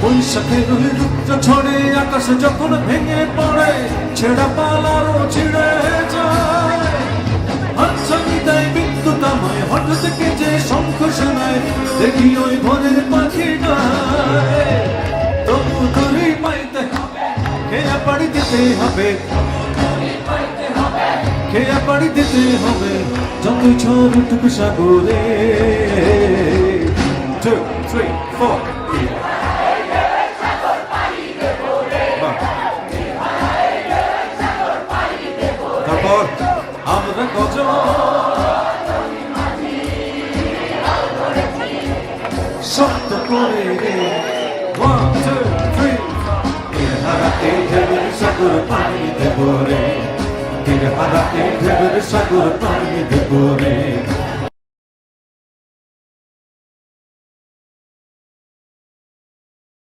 বৈশাখের রুদ্র ঝড়ে আকাশ যখন ভেঙে পড়ে ছেঁড়া পালারও ছিঁড়ে যায় হাতছানি দেয় বিদ্যুৎ আমায় হঠাৎ কেটে শঙ্খ শোনায় দেখি ওই ভোরের পাখিটায় তবু ধরে পাইতে হবে খেয়া পাড়ি দিতে হবে খেয়া পাড়ি দিতে হবে যতই ঝড় উঠুক সাগরে 2, 3, 4 তারপর আমরা কত শব্দ করে 1, 2, 3 হারাতে ঢেউয়ের সাগর পানি দেব রে হারাতে ঢেউয়ের সাগর পানি দেব রে